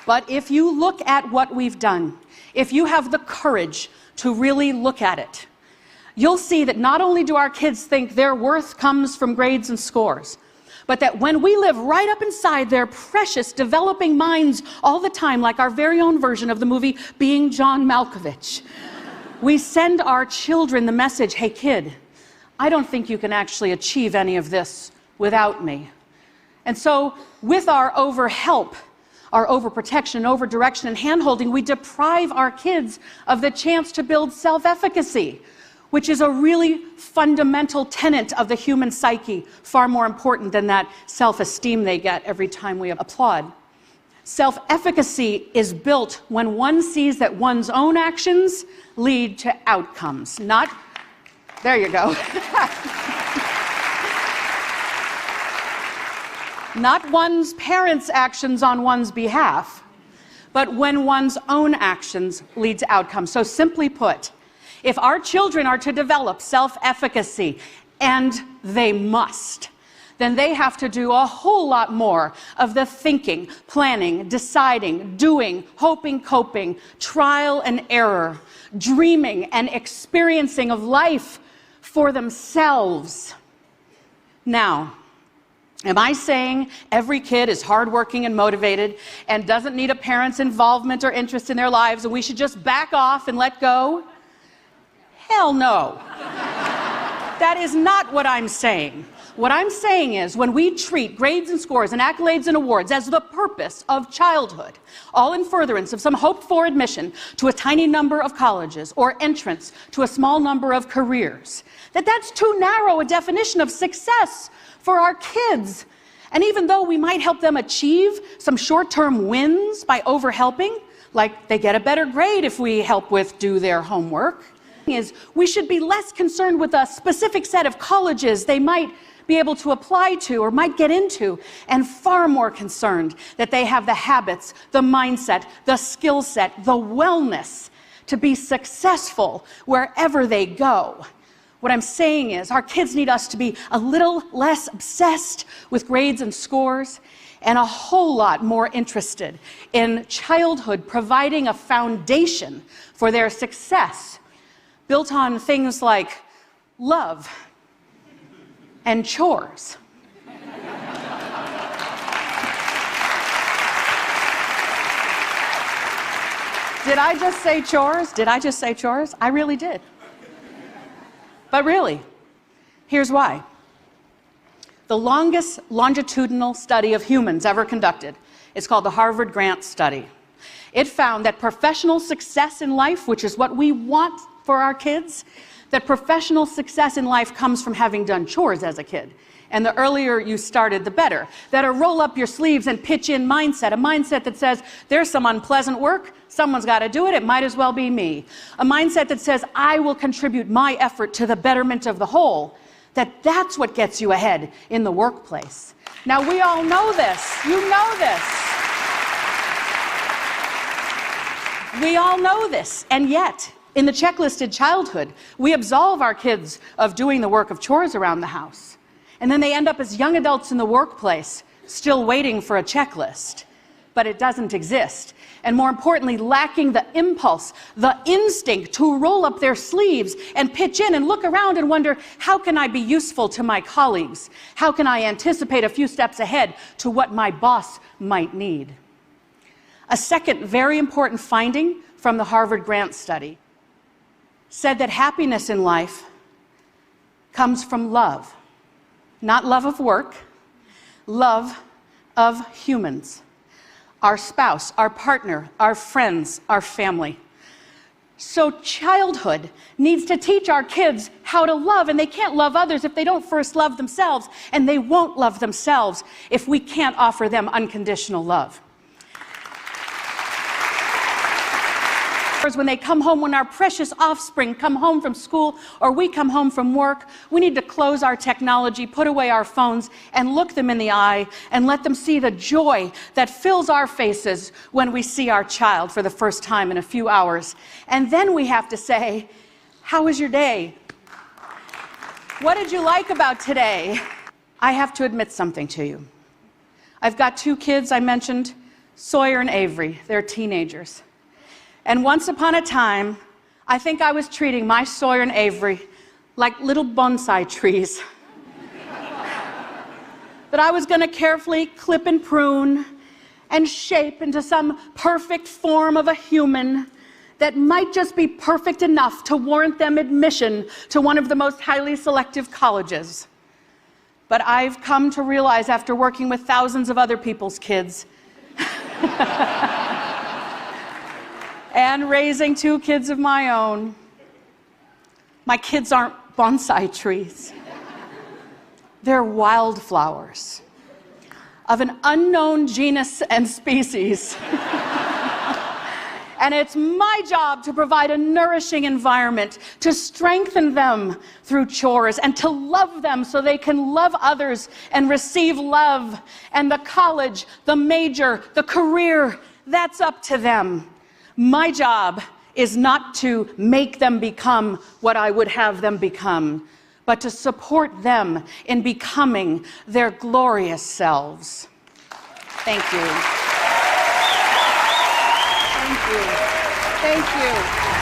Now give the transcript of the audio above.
But if you look at what we've done, if you have the courage to really look at it, you'll see that not only do our kids think their worth comes from grades and scores, but that when we live right up inside their precious developing minds all the time, like our very own version of the movie Being John Malkovich, we send our children the message, hey kid, I don't think you can actually achieve any of this without me. And so with our overhelp, our overprotection, overdirection, and handholding, we deprive our kids of the chance to build self-efficacy, which is a really fundamental tenet of the human psyche, far more important than that self-esteem they get every time we applaud. Self-efficacy is built when one sees that one's own actions lead to outcomes, not... There you go. Not one's parents' actions on one's behalf, but when one's own actions lead to outcomes. So simply put, if our children are to develop self-efficacy, and they must, then they have to do a whole lot more of the thinking, planning, deciding, doing, hoping, coping, trial and error, dreaming and experiencing of life for themselves. Now, am I saying every kid is hardworking and motivated and doesn't need a parent's involvement or interest in their lives and we should just back off and let go? Hell no. That is not what I'm saying. What I'm saying is when we treat grades and scores and accolades and awards as the purpose of childhood, all in furtherance of some hoped-for admission to a tiny number of colleges or entrance to a small number of careers, that's too narrow a definition of success for our kids. And even though we might help them achieve some short-term wins by overhelping, like they get a better grade if we help with do their homework, is we should be less concerned with a specific set of colleges they might be able to apply to or might get into, and far more concerned that they have the habits, the mindset, the skill set, the wellness to be successful wherever they go. What I'm saying is our kids need us to be a little less obsessed with grades and scores and a whole lot more interested in childhood providing a foundation for their success built on things like love and chores. Did I just say chores? Did I just say chores? I really did. But really, here's why. The longest longitudinal study of humans ever conducted is called the Harvard Grant Study. It found that professional success in life, which is what we want for our kids, that professional success in life comes from having done chores as a kid. And the earlier you started, the better. That a roll up your sleeves and pitch in mindset, a mindset that says, there's some unpleasant work, someone's got to do it, it might as well be me. A mindset that says, I will contribute my effort to the betterment of the whole. That's what gets you ahead in the workplace. Now, we all know this. You know this. We all know this. And yet, in the checklisted childhood, we absolve our kids of doing the work of chores around the house. And then they end up as young adults in the workplace, still waiting for a checklist. But it doesn't exist. And more importantly, lacking the impulse, the instinct to roll up their sleeves and pitch in and look around and wonder, how can I be useful to my colleagues? How can I anticipate a few steps ahead to what my boss might need? A second very important finding from the Harvard Grant Study said that happiness in life comes from love. Not love of work, love of humans. Our spouse, our partner, our friends, our family. So childhood needs to teach our kids how to love, and they can't love others if they don't first love themselves, and they won't love themselves if we can't offer them unconditional love. When they come home, when our precious offspring come home from school or we come home from work, we need to close our technology, put away our phones, and look them in the eye and let them see the joy that fills our faces when we see our child for the first time in a few hours. And then we have to say, how was your day? What did you like about today? I have to admit something to you. I've got 2 kids, I mentioned, Sawyer and Avery, they're teenagers. And once upon a time, I think I was treating my Sawyer and Avery like little bonsai trees that I was going to carefully clip and prune and shape into some perfect form of a human that might just be perfect enough to warrant them admission to one of the most highly selective colleges. But I've come to realize, after working with thousands of other people's kids and raising 2 kids of my own, my kids aren't bonsai trees. They're wildflowers of an unknown genus and species. And it's my job to provide a nourishing environment, to strengthen them through chores, and to love them so they can love others and receive love. And the college, the major, the career, that's up to them. My job is not to make them become what I would have them become, but to support them in becoming their glorious selves. Thank you. Thank you. Thank you.